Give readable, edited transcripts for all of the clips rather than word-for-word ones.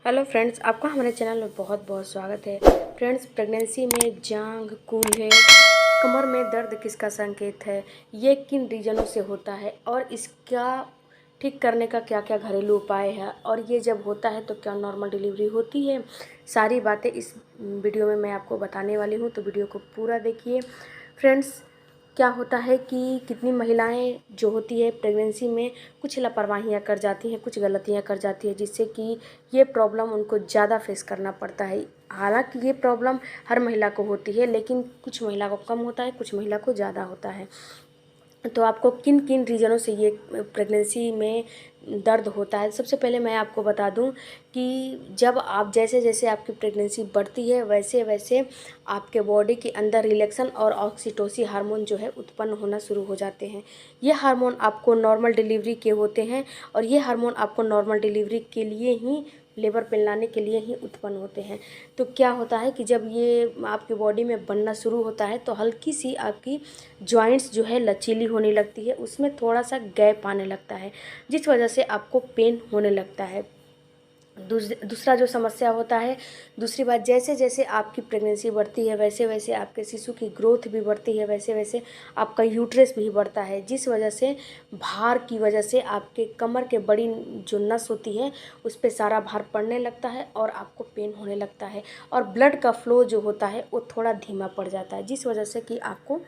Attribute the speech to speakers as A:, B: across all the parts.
A: Hello friends, आपका हमारे channel में बहुत बहुत स्वागत है। फ्रेंड्स, प्रेगनेंसी में जांघ, कूल्हे, कमर में दर्द किसका संकेत है, ये किन रीजनों से होता है और इसका ठीक करने का क्या क्या घरेलू उपाय है, और ये जब होता है तो क्या नॉर्मल डिलीवरी होती है, सारी बातें इस वीडियो में मैं आपको बताने वाली हूँ। तो वीडियो को पूरा देखिए। फ्रेंड्स, क्या होता है कि कितनी महिलाएं जो होती है प्रेगनेंसी में कुछ लापरवाहियां कर जाती हैं, कुछ गलतियां कर जाती है, जिससे कि ये प्रॉब्लम उनको ज़्यादा फेस करना पड़ता है। हालांकि ये प्रॉब्लम हर महिला को होती है, लेकिन कुछ महिला को कम होता है, कुछ महिला को ज़्यादा होता है। तो आपको किन किन रीज़नों से ये प्रेगनेंसी में दर्द होता है, सबसे पहले मैं आपको बता दूं कि जब आप जैसे जैसे आपकी प्रेगनेंसी बढ़ती है वैसे वैसे आपके बॉडी के अंदर रिलैक्सन और ऑक्सीटोसिन हार्मोन जो है उत्पन्न होना शुरू हो जाते हैं। ये हार्मोन आपको नॉर्मल डिलीवरी के होते हैं, और ये हार्मोन आपको नॉर्मल डिलीवरी के लिए ही, लेबर पेन लाने के लिए ही उत्पन्न होते हैं। तो क्या होता है कि जब ये आपकी बॉडी में बनना शुरू होता है तो हल्की सी आपकी जॉइंट्स जो है लचीली होने लगती है, उसमें थोड़ा सा गैप आने लगता है, जिस वजह से आपको पेन होने लगता है। दूसरा जो समस्या होता है, दूसरी बात, जैसे जैसे आपकी प्रेगनेंसी बढ़ती है वैसे वैसे आपके शिशु की ग्रोथ भी बढ़ती है, वैसे वैसे आपका यूट्रस भी बढ़ता है, जिस वजह से भार की वजह से आपके कमर के बड़ी जो नस होती है उस पर सारा भार पड़ने लगता है और आपको पेन होने लगता है, और ब्लड का फ्लो जो होता है वो थोड़ा धीमा पड़ जाता है, जिस वजह से कि आपको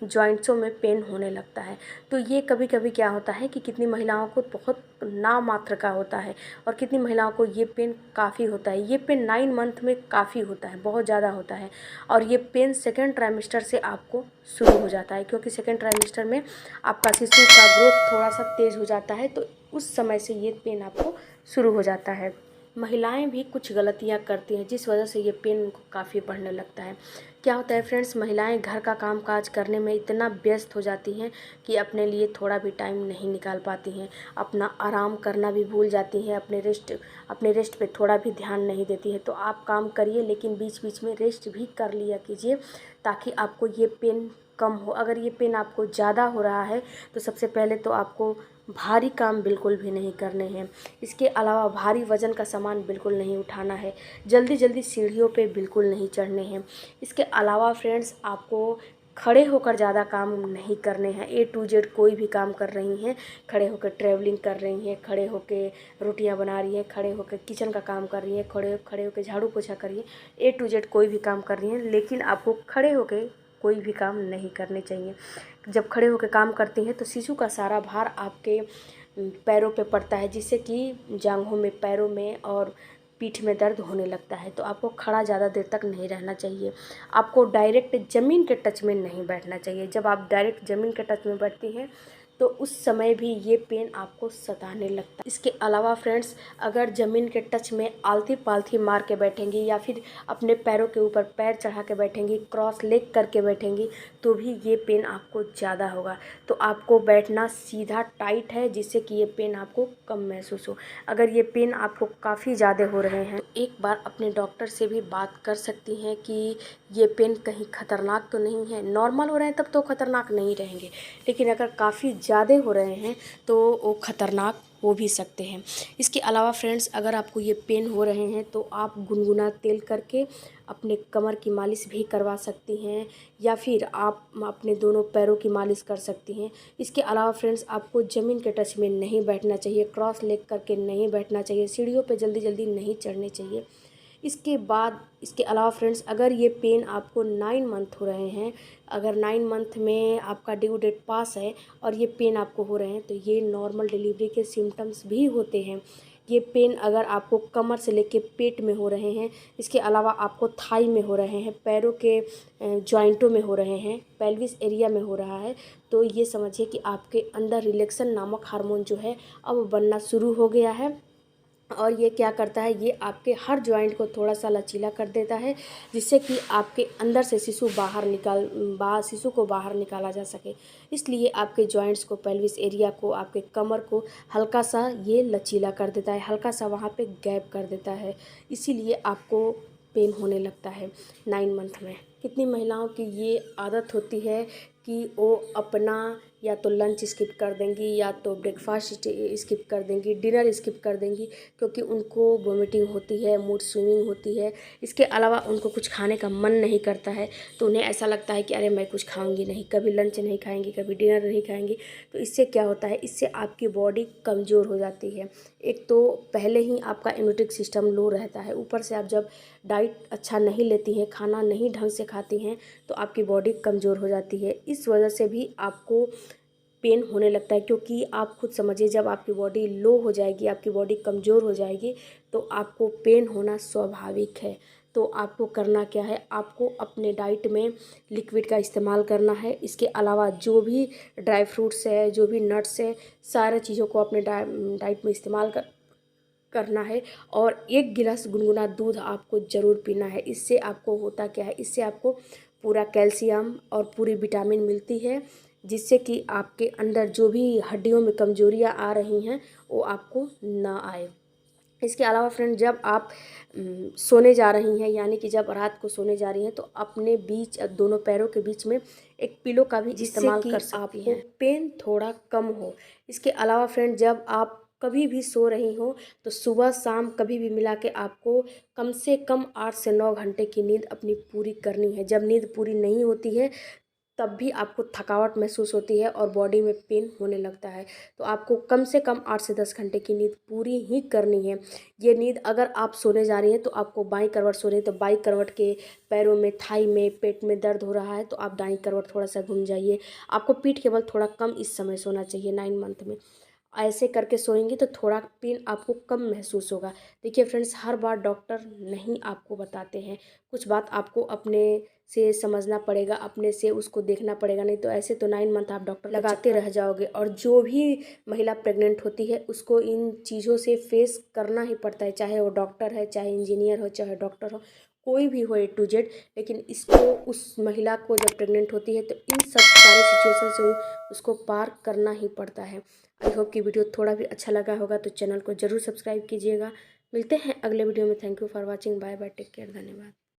A: जॉइंट्सों में पेन होने लगता है। तो ये कभी कभी क्या होता है कि कितनी महिलाओं को बहुत नाम मात्र का होता है, और कितनी महिलाओं को ये पेन काफ़ी होता है। ये पेन 9 मंथ में काफ़ी होता है, बहुत ज़्यादा होता है, और ये पेन सेकेंड ट्राइमेस्टर से आपको शुरू हो जाता है, क्योंकि सेकेंड ट्राइमेस्टर में आपका शिशु का ग्रोथ थोड़ा सा तेज़ हो जाता है, तो उस समय से ये पेन आपको शुरू हो जाता है। महिलाएं भी कुछ गलतियां करती हैं, जिस वजह से ये पेन उनको काफ़ी बढ़ने लगता है। क्या होता है फ्रेंड्स, महिलाएं घर का काम काज करने में इतना व्यस्त हो जाती हैं कि अपने लिए थोड़ा भी टाइम नहीं निकाल पाती हैं, अपना आराम करना भी भूल जाती हैं, अपने रेस्ट पे थोड़ा भी ध्यान नहीं देती है। तो आप काम करिए, लेकिन बीच बीच में रेस्ट भी कर लिया कीजिए, ताकि आपको ये पेन कम हो। अगर ये पेन आपको ज़्यादा हो रहा है तो सबसे पहले तो आपको भारी काम बिल्कुल भी नहीं करने हैं। इसके अलावा भारी वज़न का सामान बिल्कुल नहीं उठाना है, जल्दी जल्दी सीढ़ियों पे बिल्कुल नहीं चढ़ने हैं। इसके अलावा फ्रेंड्स, आपको खड़े होकर ज़्यादा काम नहीं करने हैं। ए टू जेड कोई भी काम कर रही हैं, खड़े होकर ट्रैवलिंग कर रही हैं, खड़े होकर रोटियां बना रही हैं, खड़े होकर किचन का काम कर रही हैं, खड़े खड़े होकर झाड़ू पोछा कर रही हैं, ए टू जेड कोई भी काम कर रही हैं, लेकिन आपको खड़े होकर कोई भी काम नहीं करने चाहिए। जब खड़े होकर काम करती हैं तो शिशु का सारा भार आपके पैरों पे पड़ता है, जिससे कि जांघों में, पैरों में और पीठ में दर्द होने लगता है। तो आपको खड़ा ज़्यादा देर तक नहीं रहना चाहिए। आपको डायरेक्ट ज़मीन के टच में नहीं बैठना चाहिए। जब आप डायरेक्ट ज़मीन के टच में बैठती हैं तो उस समय भी ये पेन आपको सताने लगता है। इसके अलावा फ्रेंड्स, अगर ज़मीन के टच में आलती पालथी मार के बैठेंगी, या फिर अपने पैरों के ऊपर पैर चढ़ा के बैठेंगी, क्रॉस लेग करके बैठेंगी, तो भी ये पेन आपको ज़्यादा होगा। तो आपको बैठना सीधा टाइट है, जिससे कि ये पेन आपको कम महसूस हो। अगर ये पेन आपको काफ़ी ज़्यादा हो रहे हैं, एक बार अपने डॉक्टर से भी बात कर सकती हैं कि ये पेन कहीं ख़तरनाक तो नहीं है। नॉर्मल हो रहे हैं तब तो ख़तरनाक नहीं रहेंगे, लेकिन अगर काफ़ी ज़्यादा हो रहे हैं तो वो ख़तरनाक हो भी सकते हैं। इसके अलावा फ्रेंड्स, अगर आपको ये पेन हो रहे हैं तो आप गुनगुना तेल करके अपने कमर की मालिश भी करवा सकती हैं, या फिर आप अपने दोनों पैरों की मालिश कर सकती हैं। इसके अलावा फ्रेंड्स, आपको ज़मीन के टच में नहीं बैठना चाहिए, क्रॉस लेग करके नहीं बैठना चाहिए, सीढ़ियों पे जल्दी जल्दी नहीं चढ़ने चाहिए। इसके अलावा फ्रेंड्स, अगर ये पेन आपको 9 मंथ हो रहे हैं, अगर 9 मंथ में आपका ड्यू डेट पास है और ये पेन आपको हो रहे हैं, तो ये नॉर्मल डिलीवरी के सिम्टम्स भी होते हैं। ये पेन अगर आपको कमर से लेके पेट में हो रहे हैं, इसके अलावा आपको थाई में हो रहे हैं, पैरों के जॉइंटों में हो रहे हैं, पेल्विस एरिया में हो रहा है, तो ये समझिए कि आपके अंदर रिलैक्सन नामक हार्मोन जो है अब बनना शुरू हो गया है। और ये क्या करता है, ये आपके हर जॉइंट को थोड़ा सा लचीला कर देता है, जिससे कि आपके अंदर से शिशु को बाहर निकाला जा सके। इसलिए आपके जॉइंट्स को, पेल्विस एरिया को, आपके कमर को हल्का सा ये लचीला कर देता है, हल्का सा वहाँ पे गैप कर देता है। इसीलिए आपको पेन होने लगता है 9 मंथ में। कितनी महिलाओं की ये आदत होती है कि वो अपना या तो लंच स्किप कर देंगी या तो ब्रेकफास्ट स्किप कर देंगी, डिनर स्किप कर देंगी, क्योंकि उनको वोमिटिंग होती है, मूड स्विंगिंग होती है। इसके अलावा उनको कुछ खाने का मन नहीं करता है, तो उन्हें ऐसा लगता है कि अरे मैं कुछ खाऊंगी नहीं, कभी लंच नहीं खाएंगी, कभी डिनर नहीं खाएंगी। तो इससे क्या होता है, इससे आपकी बॉडी कमज़ोर हो जाती है। एक तो पहले ही आपका इम्यूनिटी सिस्टम लो रहता है, ऊपर से आप जब डाइट अच्छा नहीं लेती हैं, खाना नहीं ढंग से खाती हैं, तो आपकी बॉडी कमज़ोर हो जाती है। इस वजह से भी आपको पेन होने लगता है, क्योंकि आप खुद समझिए, जब आपकी बॉडी लो हो जाएगी, आपकी बॉडी कमज़ोर हो जाएगी, तो आपको पेन होना स्वाभाविक है। तो आपको करना क्या है, आपको अपने डाइट में लिक्विड का इस्तेमाल करना है। इसके अलावा जो भी ड्राई फ्रूट्स है, जो भी नट्स है, सारे चीज़ों को अपने डाइट में इस्तेमाल करना है। और 1 गिलास गुनगुना दूध आपको ज़रूर पीना है। इससे आपको होता क्या है, इससे आपको पूरा कैल्शियम और पूरी विटामिन मिलती है, जिससे कि आपके अंदर जो भी हड्डियों में कमजोरियां आ रही हैं वो आपको ना आए। इसके अलावा फ्रेंड, जब आप सोने जा रही हैं, यानी कि जब रात को सोने जा रही हैं, तो अपने बीच दोनों पैरों के बीच में एक पिलो का भी इस्तेमाल कर सकती हैं, पेन थोड़ा कम हो। इसके अलावा फ्रेंड, जब आप कभी भी सो रही हो, तो सुबह शाम कभी भी मिला के आपको कम से कम 8 से 9 घंटे की नींद अपनी पूरी करनी है। जब नींद पूरी नहीं होती है, तब भी आपको थकावट महसूस होती है और बॉडी में पेन होने लगता है। तो आपको कम से कम 8 से 10 घंटे की नींद पूरी ही करनी है। ये नींद, अगर आप सोने जा रही हैं तो आपको बाईं करवट सो रही है, तो बाईं करवट के पैरों में, थाई में, पेट में दर्द हो रहा है, तो आप दाईं करवट थोड़ा सा घूम जाइए। आपको पीठ के बल थोड़ा कम इस समय सोना चाहिए 9 मंथ में। ऐसे करके सोएंगी तो थोड़ा पेन आपको कम महसूस होगा। देखिए फ्रेंड्स, हर बार डॉक्टर नहीं आपको बताते हैं, कुछ बात आपको अपने से समझना पड़ेगा, अपने से उसको देखना पड़ेगा। नहीं तो ऐसे तो 9 मंथ आप डॉक्टर लगाते रह जाओगे। और जो भी महिला प्रेग्नेंट होती है, उसको इन चीज़ों से फेस करना ही पड़ता है, चाहे वो डॉक्टर है, चाहे इंजीनियर हो, चाहे डॉक्टर हो, कोई भी हो A to Z। लेकिन इसको, उस महिला को जब प्रेग्नेंट होती है, तो इन सब सारे सिचुएशन से उसको पार करना ही पड़ता है। आई होप कि वीडियो थोड़ा भी अच्छा लगा होगा, तो चैनल को ज़रूर सब्सक्राइब कीजिएगा। मिलते हैं अगले वीडियो में। Thank you for watching. Bye bye, take care, धन्यवाद।